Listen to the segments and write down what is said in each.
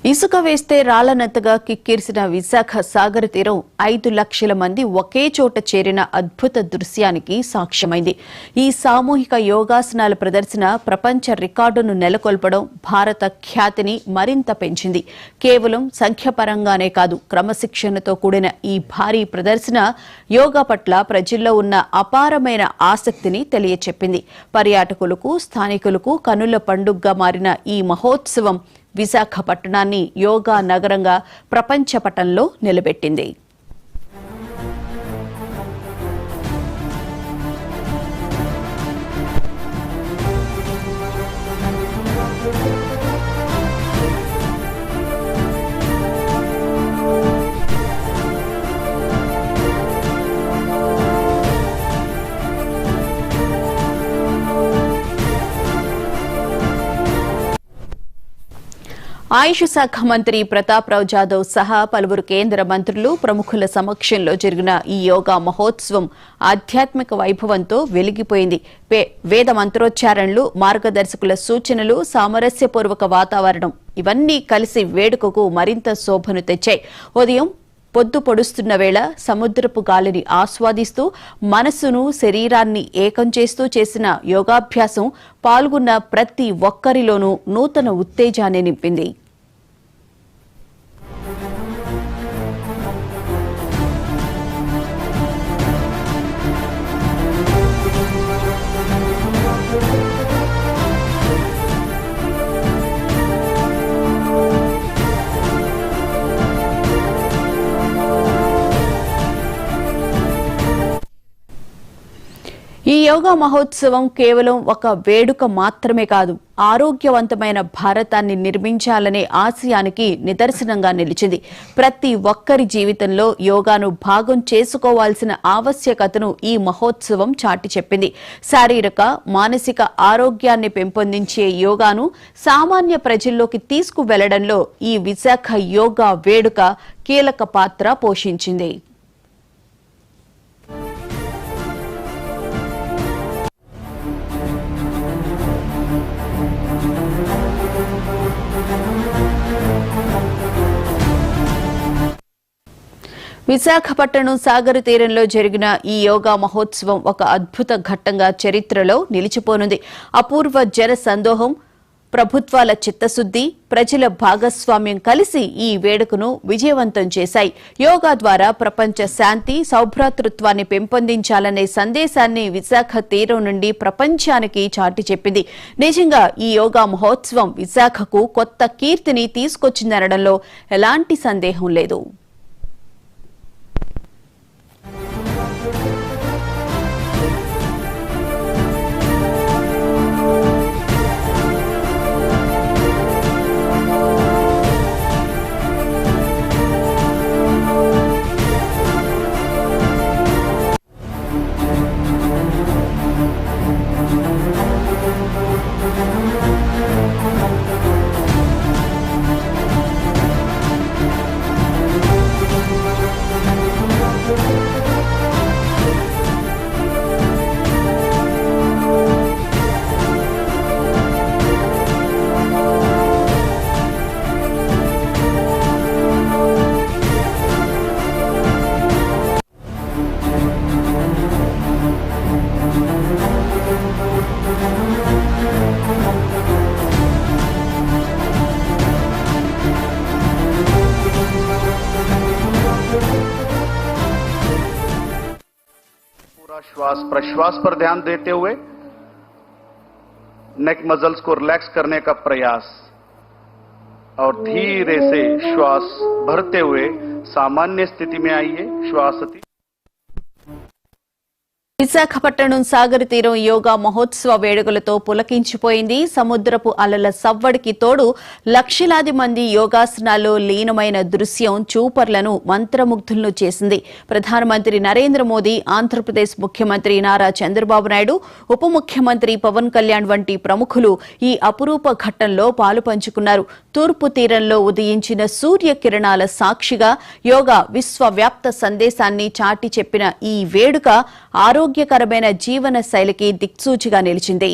ఇసుక వేస్తే రాళ్లనంతగా కిక్కిరిసిన విశాఖ సాగర తీరం 5 లక్షల మంది ఒకే చోట చేరిన అద్భుత దృశ్యానికి సాక్ష్యమైంది. ఈ సామూహిక యోగాసనాల ప్రదర్శన ప్రపంచ రికార్డును నెలకొల్పడం భారత ఖ్యాతిని మరింత పెంచింది. కేవలం సంఖ్యపరంగానే కాదు, క్రమశిక్షణతో కూడిన ఈ భారీ ప్రదర్శన యోగా పట్ల ప్రజల్లో ఉన్న అపారమైన ఆసక్తిని తెలియచెప్పింది. పర్యాటకులకు, స్థానికులకు కనుల పండుగగా మారిన ఈ మహోత్సవం విశాఖపట్నాన్ని యోగా నగరంగా ప్రపంచ పటంలో నిలబెట్టింది. ఆయుష్ శాఖ మంత్రి ప్రతాప్ రావు జాదవ్ సహా పలువురు కేంద్ర మంత్రులు, ప్రముఖుల సమక్షంలో జరిగిన ఈ యోగా మహోత్సవం ఆధ్యాత్మిక వైభవంతో వెలిగిపోయింది. వేద మంత్రోచ్చారణలు, మార్గదర్శకుల సూచనలు, సామరస్యపూర్వక వాతావరణం ఇవన్నీ కలిసి వేడుకకు మరింత శోభను తెచ్చాయి. ఉదయం పొద్దు పొడుస్తున్న వేళ సముద్రపు గాలిని ఆస్వాదిస్తూ మనస్సును, శరీరాన్ని ఏకం చేస్తూ చేసిన యోగాభ్యాసం పాల్గొన్న ప్రతి ఒక్కరిలోనూ నూతన ఉత్తేజాన్ని నింపింది. ఈ యోగా మహోత్సవం కేవలం ఒక వేడుక మాత్రమే కాదు, ఆరోగ్యవంతమైన భారతాన్ని నిర్మించాలనే ఆశయానికి నిదర్శనంగా నిలిచింది. ప్రతి ఒక్కరి జీవితంలో యోగాను భాగం చేసుకోవాల్సిన ఆవశ్యకతను ఈ మహోత్సవం చాటి చెప్పింది. శారీరక, మానసిక ఆరోగ్యాన్ని పెంపొందించే యోగాను సామాన్య ప్రజల్లోకి తీసుకువెళ్లడంలో ఈ విశాఖ యోగా వేడుక కీలక పాత్ర పోషించింది. విశాఖపట్నం సాగర తీరంలో జరిగిన ఈ యోగా మహోత్సవం ఒక అద్భుత ఘట్టంగా చరిత్రలో నిలిచిపోనుంది. అపూర్వ జన సందోహం, ప్రభుత్వాల చిత్తశుద్ది, ప్రజల భాగస్వామ్యం కలిసి ఈ వేడుకను విజయవంతం చేశాయి. యోగా ద్వారా ప్రపంచ శాంతి, సౌభ్రాతృత్వాన్ని పెంపొందించాలనే సందేశాన్ని విశాఖ తీరం నుండి ప్రపంచానికి చాటి చెప్పింది. నిజంగా ఈ యోగా మహోత్సవం విశాఖకు కొత్త కీర్తిని తీసుకొచ్చిందనడంలో ఎలాంటి సందేహం లేదు. श्वास प्रश्वास पर ध्यान देते हुए नेक मसल्स को रिलैक्स करने का प्रयास और धीरे से श्वास भरते हुए सामान्य स्थिति में आइए. श्वास విశాఖపట్నం సాగర తీరం యోగా మహోత్సవ వేడుకలతో పులకించిపోయింది. సముద్రపు అలల సవ్వడికి తోడు లక్షలాది మంది యోగాసనాల్లో లీనమైన దృశ్యం చూపర్లను మంత్రముగ్ధులను చేసింది. ప్రధానమంత్రి నరేంద్ర మోదీ, ఆంధ్రప్రదేశ్ ముఖ్యమంత్రి నారా చంద్రబాబు నాయుడు, ఉప ముఖ్యమంత్రి పవన్ కళ్యాణ్ వంటి ప్రముఖులు ఈ అపురూప ఘట్టంలో పాలు పంచుకున్నారు. తూర్పు తీరంలో ఉదయించిన సూర్యకిరణాల సాక్షిగా యోగా విశ్వవ్యాప్త సందేశాన్ని చాటి చెప్పిన ఈ వేడుక ఆరోగ్యకరమైన జీవన శైలికి దిక్సూచిగా నిలిచింది.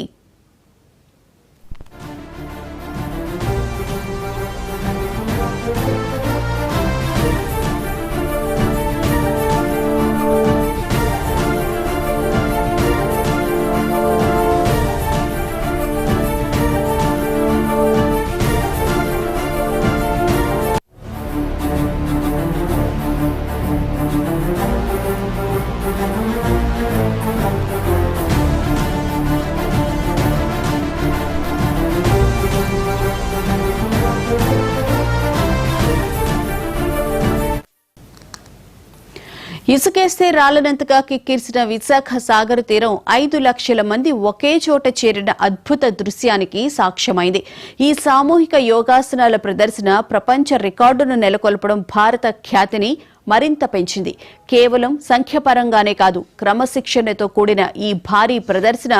ఇసుకేస్తే రాలనంతగా కిక్కిరిసిన విశాఖ సాగర్ తీరం 5 లక్షల మంది ఒకే చోట చేరిన అద్భుత దృశ్యానికి సాక్ష్యమైంది. ఈ సామూహిక యోగాసనాల ప్రదర్శన ప్రపంచ రికార్డును నెలకొల్పడం భారత ఖ్యాతిని మరింత పెంచింది. కేవలం సంఖ్యపరంగానే కాదు, క్రమశిక్షణతో కూడిన ఈ భారీ ప్రదర్శన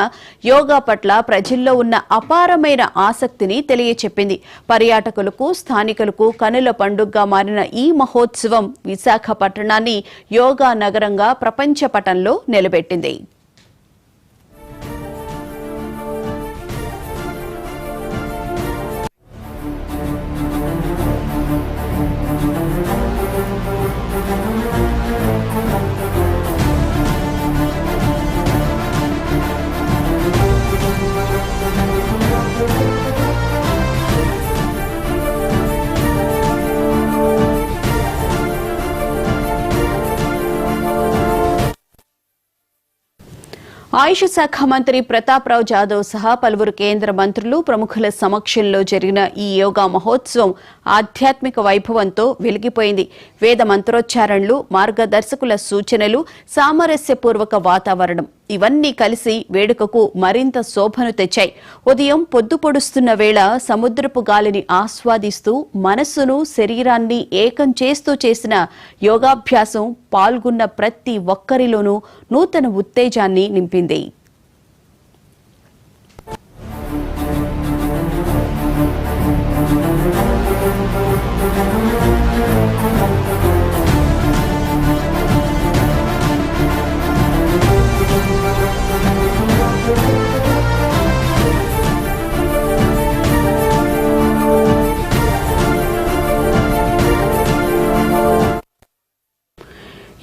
యోగా పట్ల ప్రజల్లో ఉన్న అపారమైన ఆసక్తిని తెలియచెప్పింది. పర్యాటకులకు, స్థానికులకు కనుల పండుగగా మారిన ఈ మహోత్సవం విశాఖపట్నాన్ని యోగా నగరంగా ప్రపంచ పటంలో నిలబెట్టింది. ఆయుష్ శాఖ మంత్రి ప్రతాప్ రావు జాదవ్ సహా పలువురు కేంద్ర మంత్రులు, ప్రముఖుల సమక్షంలో జరిగిన ఈ యోగా మహోత్సవం ఆధ్యాత్మిక వైభవంతో వెలిగిపోయింది. వేద మంత్రోచ్చారణలు, మార్గదర్శకుల సూచనలు, సామరస్యపూర్వక వాతావరణం ఇవన్నీ కలిసి వేడుకకు మరింత శోభను తెచ్చాయి. ఉదయం పొద్దు పొడుస్తున్న వేళ సముద్రపు గాలిని ఆస్వాదిస్తూ మనస్సును, శరీరాన్ని ఏకం చేస్తూ చేసిన యోగాభ్యాసం పాల్గొన్న ప్రతి ఒక్కరిలోనూ నూతన ఉత్తేజాన్ని నింపింది.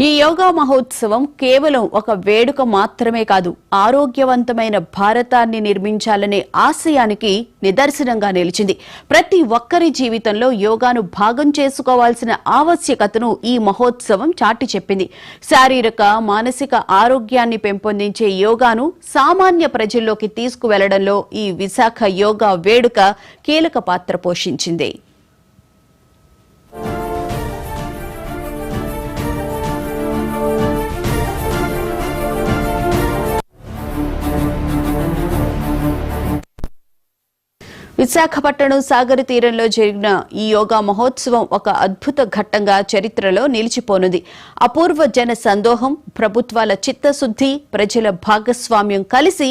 ఈ యోగా మహోత్సవం కేవలం ఒక వేడుక మాత్రమే కాదు, ఆరోగ్యవంతమైన భారతాన్ని నిర్మించాలనే ఆశయానికి నిదర్శనంగా నిలిచింది. ప్రతి ఒక్కరి జీవితంలో యోగాను భాగం చేసుకోవాల్సిన ఆవశ్యకతను ఈ మహోత్సవం చాటి చెప్పింది. శారీరక, మానసిక ఆరోగ్యాన్ని పెంపొందించే యోగాను సామాన్య ప్రజల్లోకి తీసుకువెళ్లడంలో ఈ విశాఖ యోగా వేడుక కీలక పాత్ర పోషించింది. విశాఖపట్నం సాగర్ తీరంలో జరిగిన ఈ యోగా మహోత్సవం ఒక అద్భుత ఘట్టంగా చరిత్రలో నిలిచిపోనుంది. అపూర్వ జన సందోహం, ప్రభుత్వాల చిత్తశుద్ధి, ప్రజల భాగస్వామ్యం కలిసి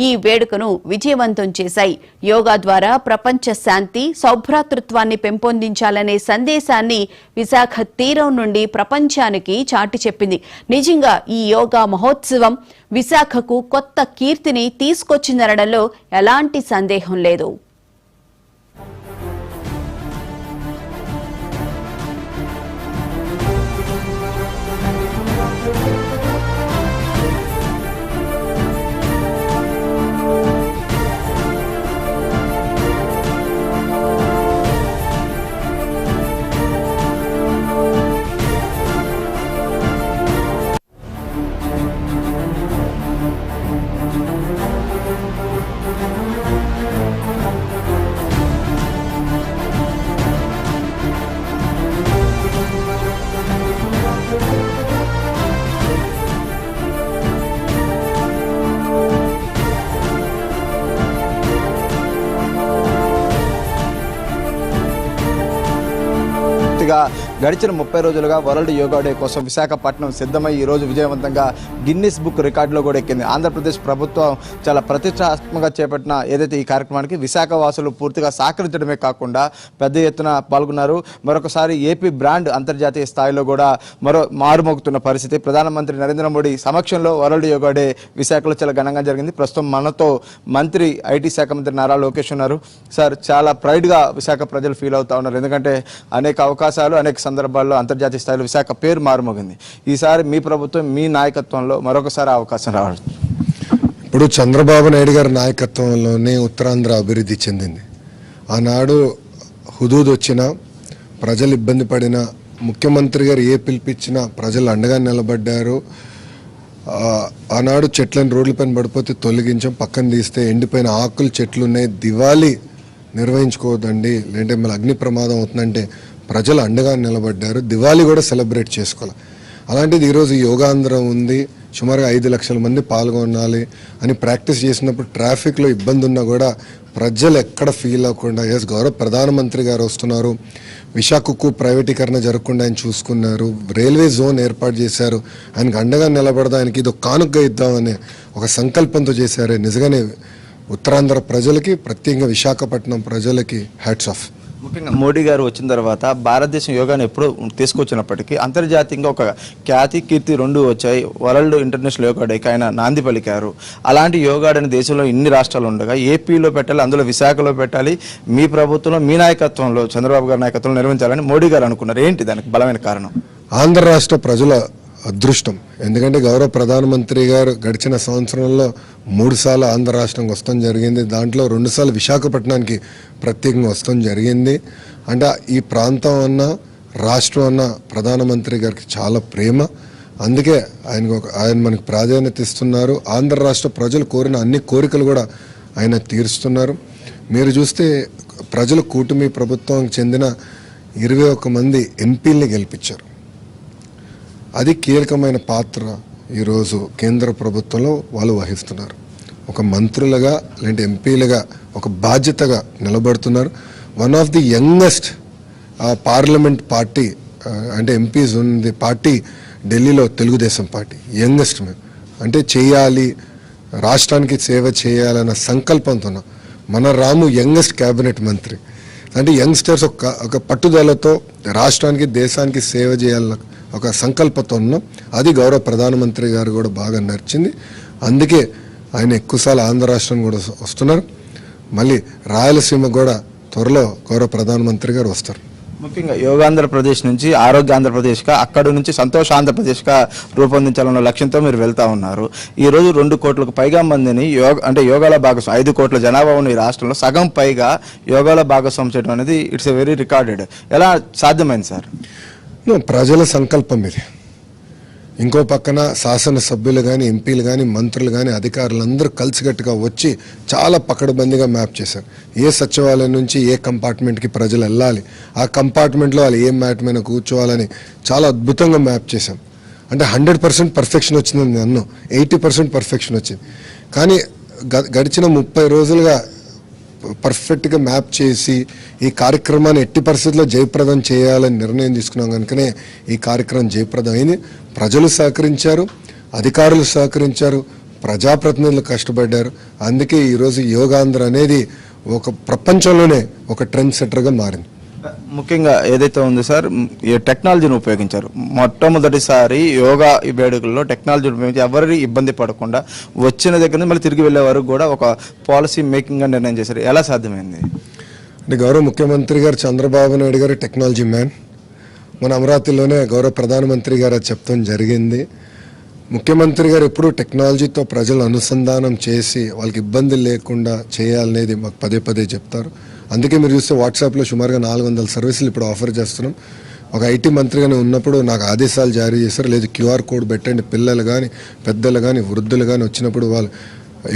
ఈ వేడుకను విజయవంతం చేశాయి. యోగా ద్వారా ప్రపంచ శాంతి, సౌభ్రాతృత్వాన్ని పెంపొందించాలనే సందేశాన్ని విశాఖ తీరం నుండి ప్రపంచానికి చాటి చెప్పింది. నిజంగా ఈ యోగా మహోత్సవం విశాఖకు కొత్త కీర్తిని తీసుకొచ్చిందనడంలో ఎలాంటి సందేహం లేదు. గడిచిన 30 రోజులుగా వరల్డ్ యోగా డే కోసం విశాఖపట్నం సిద్ధమై ఈ రోజు విజయవంతంగా గిన్నిస్ బుక్ రికార్డులో కూడా ఎక్కింది. ఆంధ్రప్రదేశ్ ప్రభుత్వం చాలా ప్రతిష్టాత్మకంగా చేపట్టిన ఏదైతే ఈ కార్యక్రమానికి విశాఖ వాసులు పూర్తిగా సహకరించడమే కాకుండా పెద్ద ఎత్తున పాల్గొన్నారు. మరొకసారి ఏపీ బ్రాండ్ అంతర్జాతీయ స్థాయిలో కూడా మారుమోగుతున్న పరిస్థితి. ప్రధానమంత్రి నరేంద్ర మోడీ సమక్షంలో వరల్డ్ యోగా డే విశాఖలో చాలా ఘనంగా జరిగింది. ప్రస్తుతం మనతో మంత్రి ఐటీ శాఖ మంత్రి నారా లోకేష్ ఉన్నారు. సార్, చాలా ప్రైడ్గా విశాఖ ప్రజలు ఫీల్ అవుతా ఉన్నారు. ఎందుకంటే అనేక అవకాశాలు, అనేక సందర్భాల్లో అంతర్జాతీయ స్థాయిలో విశాఖ పేరు మారుమోగింది. ఈసారి మీ ప్రభుత్వం, మీ నాయకత్వంలో మరొకసారి అవకాశం రావాలి. ఇప్పుడు చంద్రబాబు నాయుడు గారి నాయకత్వంలోనే ఉత్తరాంధ్ర అభివృద్ధి చెందింది. ఆనాడు హుదూద్ వచ్చినా, ప్రజలు ఇబ్బంది పడినా, ముఖ్యమంత్రి గారు ఏ పిలిపించినా ప్రజలు అండగా నిలబడ్డారు. ఆనాడు చెట్లను రోడ్లపైన పడిపోతే తొలగించాం, పక్కన తీస్తే ఎండిపోయిన ఆకులు చెట్లు ఉన్నాయి, దివాళీ నిర్వహించుకోవద్దండి లేదంటే మళ్ళీ అగ్ని ప్రమాదం అవుతుందంటే ప్రజలు అండగా నిలబడ్డారు, దివాళీ కూడా సెలబ్రేట్ చేసుకోవాలి. అలాంటిది ఈరోజు యోగాంధ్ర ఉంది, సుమారుగా 5 లక్షల మంది పాల్గొనాలి అని ప్రాక్టీస్ చేసినప్పుడు ట్రాఫిక్లో ఇబ్బంది ఉన్నా కూడా ప్రజలు ఎక్కడ ఫీల్ అవ్వకుండా ఎస్ గౌరవ ప్రధానమంత్రి గారు వస్తున్నారు, విశాఖకు ప్రైవేటీకరణ జరగకుండా ఆయన చూసుకున్నారు, రైల్వే జోన్ ఏర్పాటు చేశారు, ఆయనకు అండగా నిలబడదా, ఆయనకి ఇది కానుకగా ఇద్దామనే ఒక సంకల్పంతో చేశారు. నిజంగానే ఉత్తరాంధ్ర ప్రజలకి, ప్రత్యేకంగా విశాఖపట్నం ప్రజలకి హ్యాట్స్ ఆఫ్. ముఖ్యంగా మోడీ గారు వచ్చిన తర్వాత భారతదేశం యోగాను ఎప్పుడూ తీసుకొచ్చినప్పటికీ అంతర్జాతీయంగా ఒక ఖ్యాతి కీర్తి రెండు వచ్చాయి. వరల్డ్ ఇంటర్నేషనల్ యోగా డేకి ఆయన నాంది పలికారు. అలాంటి యోగా డేని దేశంలో ఇన్ని రాష్ట్రాలు ఉండగా ఏపీలో పెట్టాలి, అందులో విశాఖలో పెట్టాలి, మీ ప్రభుత్వంలో మీ నాయకత్వంలో చంద్రబాబు గారి నాయకత్వంలో నిర్వహించాలని మోడీ గారు అనుకున్నారు. ఏంటి దానికి బలమైన కారణం? ఆంధ్ర రాష్ట్ర ప్రజల అదృష్టం. ఎందుకంటే గౌరవ ప్రధానమంత్రి గారు గడిచిన సంవత్సరంలో 3 సార్లు ఆంధ్ర రాష్ట్రంకి వస్తాం జరిగింది, దాంట్లో 2 సార్లు విశాఖపట్నానికి ప్రత్యేకంగా వస్తాం జరిగింది. అంటే ఈ ప్రాంతం అన్న రాష్ట్రం అన్న ప్రధానమంత్రి గారికి చాలా ప్రేమ, అందుకే ఆయన మనకు ప్రాధాన్యత ఇస్తున్నారు. ఆంధ్ర రాష్ట్ర ప్రజలు కోరిన అన్ని కోరికలు కూడా ఆయన తీరుస్తున్నారు. మీరు చూస్తే ప్రజలు కూటమి ప్రభుత్వానికి చెందిన 21 మంది ఎంపీల్ని గెలిపించారు. అది కీలకమైన పాత్ర ఈరోజు కేంద్ర ప్రభుత్వంలో వాళ్ళు వహిస్తున్నారు. ఒక మంత్రులుగా లేదంటే ఎంపీలుగా ఒక బాధ్యతగా నిలబడుతున్నారు. One of the youngest parliament party అంటే ఎంపీస్ ఉంది పార్టీ ఢిల్లీలో తెలుగుదేశం పార్టీ యంగెస్ట్. మేము అంటే చేయాలి, రాష్ట్రానికి సేవ చేయాలన్న సంకల్పంతో మన రాము యంగెస్ట్ క్యాబినెట్ మంత్రి. అంటే యంగ్స్టర్స్ ఒక పట్టుదలతో రాష్ట్రానికి దేశానికి సేవ చేయాలన్న ఒక సంకల్పంతో ఉన్నాం. అది గౌరవ ప్రధానమంత్రి గారు కూడా బాగా నచ్చింది. అందుకే ఆయన ఎక్కువసార్లు ఆంధ్ర రాష్ట్రం కూడా వస్తున్నారు. మళ్ళీ రాయలసీమ కూడా త్వరలో గౌరవ ప్రధానమంత్రి గారు వస్తారు. ముఖ్యంగా యోగాంధ్రప్రదేశ్ నుంచి ఆరోగ్య ఆంధ్రప్రదేశ్గా, అక్కడి నుంచి సంతోష ఆంధ్రప్రదేశ్గా రూపొందించాలన్న లక్ష్యంతో మీరు వెళ్తా ఉన్నారు. ఈ రోజు 2 కోట్లకు పైగా మందిని యోగాల భాగస్వామి, 5 కోట్ల జనాభా ఉన్న ఈ రాష్ట్రంలో సగం పైగా యోగాల భాగస్వామి చేయడం అనేది ఇట్స్ ఎ వెరీ రికార్డెడ్. ఎలా సాధ్యమైంది సార్? ప్రజల సంకల్పం ఇది. ఇంకో పక్కన శాసనసభ్యులు కానీ, ఎంపీలు కానీ, మంత్రులు కానీ, అధికారులందరూ కలిసికట్టుగా వచ్చి చాలా పకడ్బందీగా మ్యాప్ చేశారు. ఏ సచివాలయం నుంచి ఏ కంపార్ట్మెంట్కి ప్రజలు వెళ్ళాలి, ఆ కంపార్ట్మెంట్లో వాళ్ళు ఏ మ్యాట్ మీద కూర్చోవాలని చాలా అద్భుతంగా మ్యాప్ చేశాం. అంటే 100% పర్ఫెక్షన్ వచ్చింది, నన్ను 80% పర్ఫెక్షన్ వచ్చింది. కానీ గడిచిన 30 రోజులుగా పర్ఫెక్ట్గా మ్యాప్ చేసి ఈ కార్యక్రమాన్ని ఎట్టి పరిస్థితుల్లో జయప్రదం చేయాలని నిర్ణయం తీసుకున్నాం. కనుకనే ఈ కార్యక్రమం జయప్రదం అయింది. ప్రజలు సహకరించారు, అధికారులు సహకరించారు, ప్రజాప్రతినిధులు కష్టపడ్డారు. అందుకే ఈరోజు యోగాంధ్ర అనేది ఒక ప్రపంచంలోనే ఒక ట్రెండ్ సెటర్గా మారింది. ముఖ్యంగా ఏదైతే ఉందో సార్, ఈ టెక్నాలజీని ఉపయోగించారు. మొట్టమొదటిసారి యోగా వేడుకల్లో టెక్నాలజీని ఉపయోగించి ఎవరి ఇబ్బంది పడకుండా వచ్చిన దగ్గర నుంచి మళ్ళీ తిరిగి వెళ్ళే వరకు కూడా ఒక పాలసీ మేకింగ్గా నిర్ణయం చేశారు. ఎలా సాధ్యమైంది? అంటే గౌరవ ముఖ్యమంత్రి గారు చంద్రబాబు నాయుడు గారు టెక్నాలజీ మ్యాన్. మన అమరావతిలోనే గౌరవ ప్రధానమంత్రి గారు అది చెప్తాం జరిగింది. ముఖ్యమంత్రి గారు ఎప్పుడూ టెక్నాలజీతో ప్రజలు అనుసంధానం చేసి వాళ్ళకి ఇబ్బంది లేకుండా చేయాలనేది మాకు పదే చెప్తారు. అందుకే మీరు చూస్తే వాట్సాప్లో సుమారుగా 400 సర్వీసులు ఇప్పుడు ఆఫర్ చేస్తున్నాం. ఒక ఐటీ మంత్రిగానే ఉన్నప్పుడు నాకు ఆదేశాలు జారీ చేశారు, లేదు QR కోడ్ పెట్టండి, పిల్లలు కానీ పెద్దలు కానీ వృద్ధులు కానీ వచ్చినప్పుడు వాళ్ళు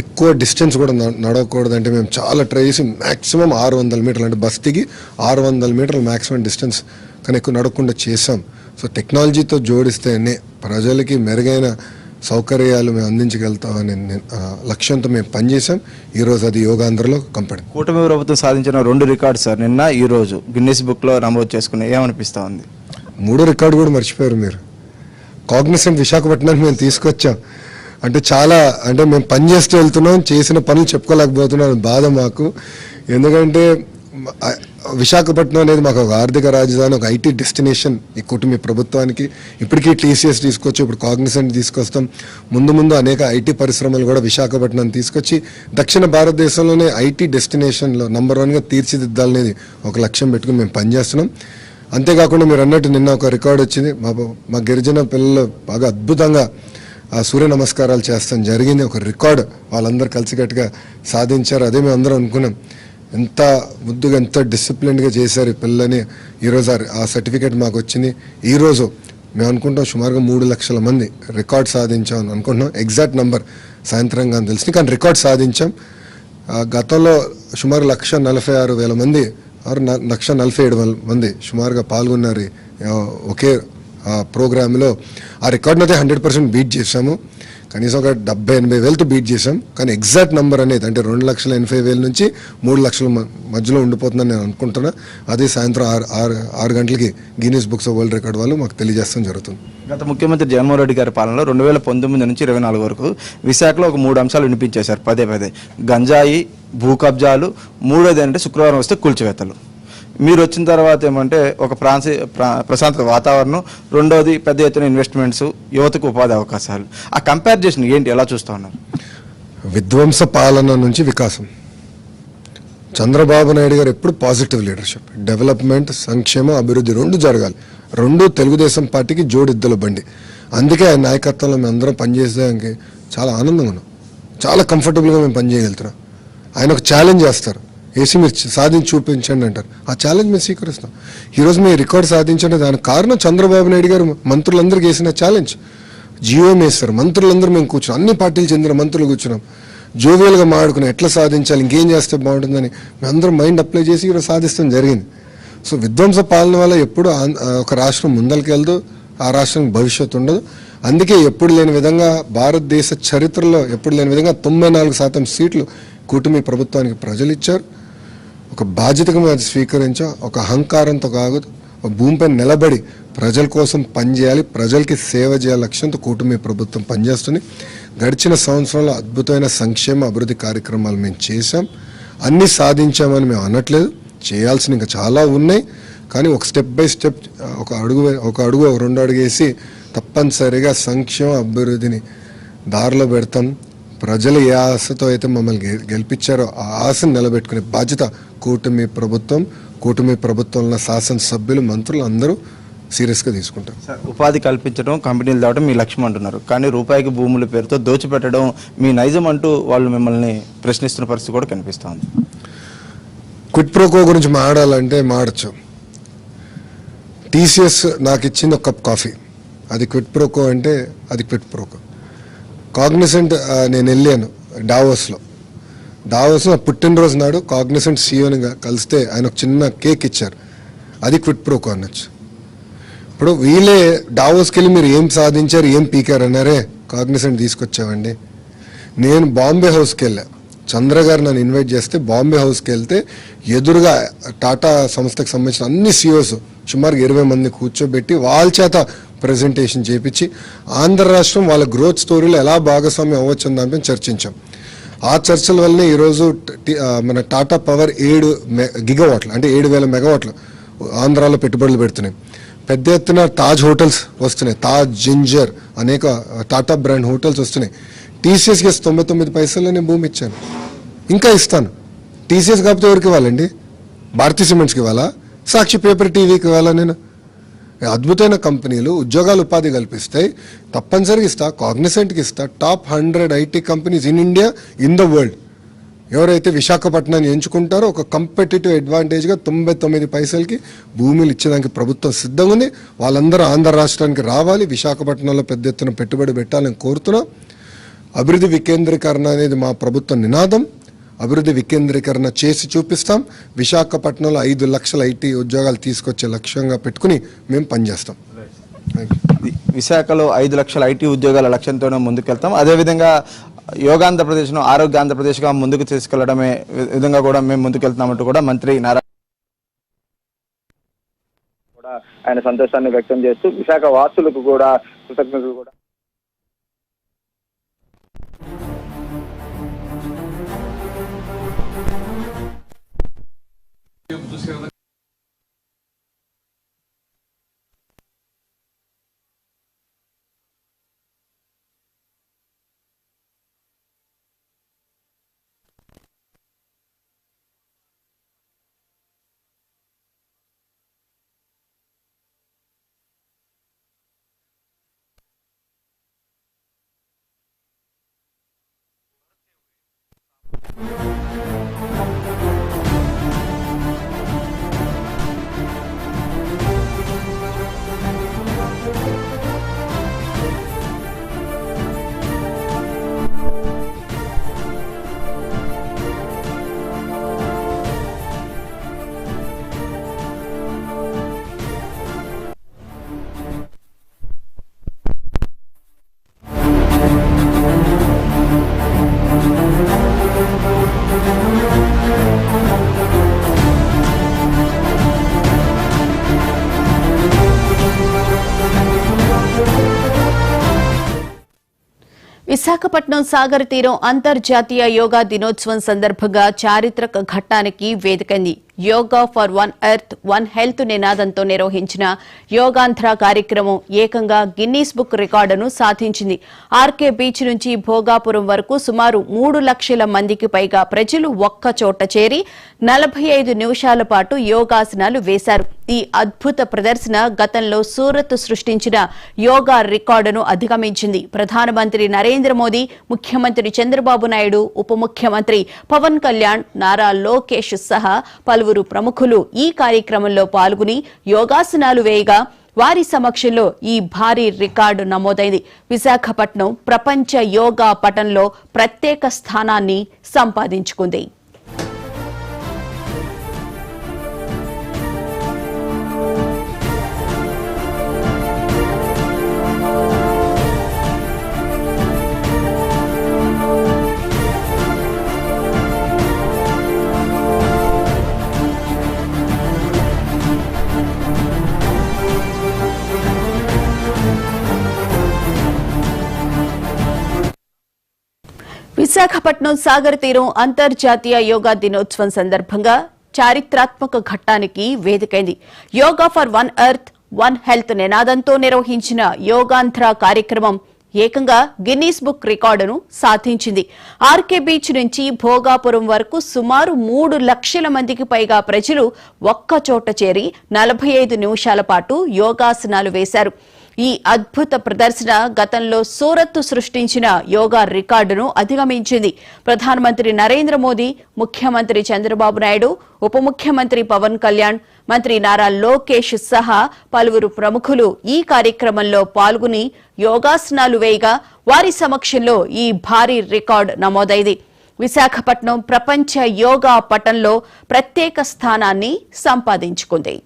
ఎక్కువ డిస్టెన్స్ కూడా నడవకూడదు. అంటే మేము చాలా ట్రై చేసి మ్యాక్సిమం 600 మీటర్లు, అంటే బస్తీకి 600 మీటర్లు మ్యాక్సిమం డిస్టెన్స్ కానీ ఎక్కువ నడవకుండా చేసాం. సో టెక్నాలజీతో జోడిస్తేనే ప్రజలకి మెరుగైన సౌకర్యాలు మేము అందించగలుగుతామనే లక్ష్యంతో మేము పనిచేసాం. ఈరోజు అది యోగాంధ్రలో కంపెనీ. కూటమి ప్రభుత్వం సాధించిన 2 రికార్డు సార్, నిన్న ఈ రోజు గిన్నిస్ బుక్లో నమోదు చేసుకుని ఏమనిపిస్తా ఉంది? 3 రికార్డు కూడా మర్చిపోయారు మీరు. కాగ్నిసెంట్ విశాఖపట్నానికి మేము తీసుకొచ్చాం. అంటే చాలా అంటే మేము పని చేస్తూ వెళ్తున్నాం, చేసిన పనులు చెప్పుకోలేకపోతున్నాం, బాధ మాకు. ఎందుకంటే విశాఖపట్నం అనేది మాకు ఒక ఆర్థిక రాజధాని, ఒక ఐటీ డెస్టినేషన్ ఈ కూటమి ప్రభుత్వానికి. ఇప్పటికీ TCS తీసుకొచ్చి ఇప్పుడు కాగ్నిసెంట్ తీసుకొస్తాం. ముందు అనేక ఐటీ పరిశ్రమలు కూడా విశాఖపట్నం తీసుకొచ్చి దక్షిణ భారతదేశంలోనే ఐటీ డెస్టినేషన్లో నంబర్ 1గా తీర్చిదిద్దాలనేది ఒక లక్ష్యం పెట్టుకుని మేము పనిచేస్తున్నాం. అంతేకాకుండా మీరు అన్నట్టు నిన్న ఒక రికార్డు వచ్చింది. మా గిరిజన పిల్లలు బాగా అద్భుతంగా సూర్య నమస్కారాలు చేస్తాం జరిగింది. ఒక రికార్డు వాళ్ళందరూ కలిసికట్టుగా సాధించారు. అదే మేము అందరం అనుకున్నాం. ఎంత ముద్దుగా ఎంత డిసిప్లిన్గా చేశారు ఈ పిల్లని. ఈరోజు ఆ సర్టిఫికేట్ మాకు వచ్చింది. ఈరోజు మేము అనుకుంటాం సుమారుగా 3 లక్షల మంది రికార్డ్ సాధించాం అని అనుకుంటున్నాం. ఎగ్జాక్ట్ నంబర్ సాయంత్రంగా తెలిసింది, కానీ రికార్డ్ సాధించాం. గతంలో సుమారు 1,46,000 మంది 1,47,000 మంది సుమారుగా పాల్గొన్నారు ఒకే ప్రోగ్రాంలో. ఆ రికార్డ్ని అయితే 100% బీట్ చేశాము. కనీసం ఒక 70,000-80,000తో బీట్ చేశాం. కానీ ఎగ్జాక్ట్ నెంబర్ అనేది అంటే 2,80,000 నుంచి 3 లక్షల మధ్యలో ఉండిపోతుందని నేను అనుకుంటున్నా. అది సాయంత్రం 6 గంటలకి Guinness books of world record వాళ్ళు మాకు తెలియజేస్తాం జరుగుతుంది. గత ముఖ్యమంత్రి జగన్మోహన్ రెడ్డి గారి పాలనలో 2019 నుంచి 24 వరకు విశాఖలో ఒక 3 అంశాలు వినిపించేశారు పదే. గంజాయి, భూ కబ్జాలు, మూడోది అంటే శుక్రవారం వస్తే కూల్చివేతలు. మీరు వచ్చిన తర్వాత ఏమంటే ఒక ప్రశాంత వాతావరణం, రెండోది పెద్ద ఎత్తున ఇన్వెస్ట్మెంట్స్, యువతకు ఉపాధి అవకాశాలు. ఆ కంపేర్ చేసిన ఏంటి, ఎలా చూస్తూ ఉన్నారు? విధ్వంస పాలన నుంచి వికాసం. చంద్రబాబు నాయుడు గారు ఎప్పుడు పాజిటివ్ లీడర్షిప్, డెవలప్మెంట్, సంక్షేమ, అభివృద్ధి రెండు జరగాలి. రెండు తెలుగుదేశం పార్టీకి జోడిద్దల బండి. అందుకే ఆయన నాయకత్వంలో మేము అందరం పనిచేసేదానికి చాలా ఆనందంగా ఉన్నాం, చాలా కంఫర్టబుల్గా మేము పనిచేయగలుగుతున్నాం. ఆయన ఒక ఛాలెంజ్ చేస్తారు, ఏసీ మీరు సాధించి చూపించండి అంటారు. ఆ ఛాలెంజ్ మేము స్వీకరిస్తాం. ఈరోజు మీరు రికార్డ్ సాధించండి, దానికి కారణం చంద్రబాబు నాయుడు గారు మంత్రులందరికీ వేసిన ఛాలెంజ్. జియోఎం వేస్తారు, మంత్రులందరూ మేము కూర్చున్నాం, అన్ని పార్టీలు చెందిన మంత్రులు కూర్చున్నాం, జోవియల్గా మాట్లాడుకున్నాం ఎట్లా సాధించాలి, ఇంకేం చేస్తే బాగుంటుందని మేమందరం మైండ్ అప్లై చేసి ఈరోజు సాధిస్తాం జరిగింది. సో విధ్వంస పాలన వల్ల ఎప్పుడు ఒక రాష్ట్రం ముందరికి వెళ్దు, ఆ రాష్ట్రానికి భవిష్యత్తు ఉండదు. అందుకే ఎప్పుడు లేని విధంగా భారతదేశ చరిత్రలో ఎప్పుడు లేని విధంగా 94% సీట్లు కూటమి ప్రభుత్వానికి ప్రజలు ఇచ్చారు. ఒక బాధ్యతగా మేము అది స్వీకరించాం. ఒక అహంకారంతో కాదు, ఒక భూమిపై నిలబడి ప్రజల కోసం పనిచేయాలి, ప్రజలకి సేవ చేయాలి లక్ష్యంతో కూటమి ప్రభుత్వం పనిచేస్తుంది. గడిచిన సంవత్సరంలో అద్భుతమైన సంక్షేమ అభివృద్ధి కార్యక్రమాలు మేము చేశాం. అన్నీ సాధించామని మేము అనట్లేదు, చేయాల్సిన ఇంకా చాలా ఉన్నాయి. కానీ ఒక స్టెప్ బై స్టెప్, ఒక అడుగు 2 అడుగు వేసి తప్పనిసరిగా సంక్షేమ అభివృద్ధిని దారిలో పెడతాం. ప్రజలు ఏ ఆశతో అయితే మమ్మల్ని గెలిపించారో ఆ ఆశను నిలబెట్టుకునే బాధ్యత కూటమి ప్రభుత్వంలో శాసనసభ్యులు, మంత్రులు అందరూ సీరియస్గా తీసుకుంటారు. ఉపాధి కల్పించడం, కంపెనీలు తేవడం మీ లక్ష్యం అంటున్నారు. కానీ రూపాయికి భూముల పేరుతో దోచిపెట్టడం మీ నైజం అంటూ వాళ్ళు మిమ్మల్ని ప్రశ్నిస్తున్న పరిస్థితి కూడా కనిపిస్తుంది. క్విట్ ప్రోకో గురించి మాట్లాడాలంటే మాడచ్చు. టీసీఎస్ నాకు ఇచ్చింది ఒక కప్ కాఫీ, అది క్విట్ ప్రోకో అంటే అది క్విట్ ప్రోకో. కాగ్నిసెంట్ నేను వెళ్ళాను డావోస్లో పుట్టినరోజు నాడు కాగ్నిసెంట్ సీఈఓని కలిస్తే ఆయన ఒక చిన్న కేక్ ఇచ్చారు, అది క్విట్ ప్రోకో అనొచ్చు. ఇప్పుడు వీళ్ళే డావోస్కి వెళ్ళి మీరు ఏం సాధించారు, ఏం పీకారు అన్నారే, కాగ్నిసెంట్ తీసుకొచ్చామండి. నేను బాంబే హౌస్కి వెళ్ళా, చంద్ర గారు నన్ను ఇన్వైట్ చేస్తే బాంబే హౌస్కి వెళ్తే ఎదురుగా టాటా సంస్థకు సంబంధించిన అన్ని సీఈఓస్ సుమారు 20 మంది కూర్చోబెట్టి వాళ్ళ చేత ప్రజెంటేషన్ చేపించి ఆంధ్ర రాష్ట్రం వాళ్ళ గ్రోత్ స్టోరీలో ఎలా భాగస్వామ్యం అవ్వచ్చు దానిపై చర్చించాం. ఆ చర్చల వల్లనే ఈరోజు మన టాటా పవర్ 7 గిగావాట్లు అంటే 7,000 మెగావాట్లు ఆంధ్రాలో పెట్టుబడులు పెడుతున్నాయి. పెద్ద ఎత్తున తాజ్ హోటల్స్ వస్తున్నాయి, తాజ్, జింజర్, అనేక టాటా బ్రాండ్ హోటల్స్ వస్తున్నాయి. టీసీఎస్కి 99 పైసలు నేను భూమి ఇచ్చాను, ఇంకా ఇస్తాను. టీసీఎస్ కాకపోతే ఎవరికి ఇవ్వాలండి? భారతీ సిమెంట్స్కి ఇవ్వాలా, సాక్షి పేపర్ టీవీకి ఇవ్వాలా? నేను అద్భుతమైన కంపెనీలు ఉద్యోగాలు ఉపాధి కల్పిస్తాయి, తప్పనిసరిగా ఇస్తా. కాగ్నిసెంట్కి ఇస్తా. Top 100 IT companies in India, in the world ఎవరైతే విశాఖపట్నాన్ని ఎంచుకుంటారో ఒక కంపెటిటివ్ అడ్వాంటేజ్గా 99 పైసలకి భూములు ఇచ్చేదానికి ప్రభుత్వం సిద్ధంగా ఉంది. వాళ్ళందరూ ఆంధ్ర రాష్ట్రానికి రావాలి, విశాఖపట్నంలో పెద్ద ఎత్తున పెట్టుబడి పెట్టాలని కోరుతున్నాం. అభివృద్ధి వికేంద్రీకరణ అనేది మా ప్రభుత్వ నినాదం. అభివృద్ధి వికేంద్రీకరణ చేసి చూపిస్తాం. విశాఖపట్నంలో 5 లక్షల ఐటీ ఉద్యోగాలు తీసుకొచ్చే లక్ష్యంగా పెట్టుకుని మేము పనిచేస్తాం. విశాఖలో 5 లక్షల ఐటీ ఉద్యోగాల లక్ష్యంతోనే ముందుకెళ్తాం. అదేవిధంగా యోగాంధ్రప్రదేశ్ను ఆరోగ్య ఆంధ్రప్రదేశ్గా ముందుకు తీసుకెళ్లడమే విధంగా కూడా మేము ముందుకెళ్తున్నామంటూ కూడా మంత్రి నారా కూడా ఆయన సంతోషాన్ని వ్యక్తం చేస్తూ విశాఖ వాసులకు కూడా కృతజ్ఞతలు కూడా విశాఖపట్నం సాగర్ తీరం అంతర్జాతీయ యోగా దినోత్సవం సందర్భంగా చారిత్రక ఘట్టానికి వేదికైంది. Yoga for one earth one health నినాదంతో నిర్వహించిన యోగాంధ్ర కార్యక్రమం ఏకంగా గిన్నీస్ బుక్ రికార్డును సాధించింది. ఆర్కే బీచ్ నుంచి భోగాపురం వరకు సుమారు 3 లక్షల మందికి పైగా ప్రజలు ఒక్క చోట చేరి 45 నిమిషాల పాటు యోగాసనాలు వేశారు. ఈ అద్భుత ప్రదర్శన గతంలో సూరత్ సృష్టించిన యోగా రికార్డును అధిగమించింది. ప్రధానమంత్రి నరేంద్ర మోదీ, ముఖ్యమంత్రి చంద్రబాబు నాయుడు, ఉప ముఖ్యమంత్రి పవన్ కళ్యాణ్, నారా లోకేష్ సహా పలువురు ప్రముఖులు ఈ కార్యక్రమంలో పాల్గొని యోగాసనాలు వేయగా వారి సమక్షంలో ఈ భారీ రికార్డు నమోదైంది. విశాఖపట్నం ప్రపంచ యోగా పటంలో ప్రత్యేక స్థానాన్ని సంపాదించుకుంది. విశాఖపట్నం సాగర్ తీరం అంతర్జాతీయ యోగా దినోత్సవం సందర్భంగా చారిత్రాత్మక ఘట్టానికి వేదికైంది. Yoga for one earth one health నినాదంతో నిర్వహించిన యోగాంధ్ర కార్యక్రమం ఏకంగా గిన్నీస్ బుక్ రికార్డును సాధించింది. ఆర్కే బీచ్ నుంచి భోగాపురం వరకు సుమారు 3 లక్షల మందికి పైగా ప్రజలు ఒక్కచోట చేరి 45 నిమిషాల పాటు యోగాసనాలు వేశారు. ఈ అద్భుత ప్రదర్శన గతంలో సూరత్ సృష్టించిన యోగా రికార్డును అధిగమించింది. ప్రధానమంత్రి నరేంద్ర మోదీ, ముఖ్యమంత్రి చంద్రబాబు నాయుడు, ఉప ముఖ్యమంత్రి పవన్ కళ్యాణ్, మంత్రి నారా లోకేష్ సహా పలువురు ప్రముఖులు ఈ కార్యక్రమంలో పాల్గొని యోగాసనాలు వేయగా వారి సమక్షంలో ఈ భారీ రికార్డు నమోదైంది. విశాఖపట్నం ప్రపంచ యోగా పటంలో ప్రత్యేక స్థానాన్ని సంపాదించుకుంది.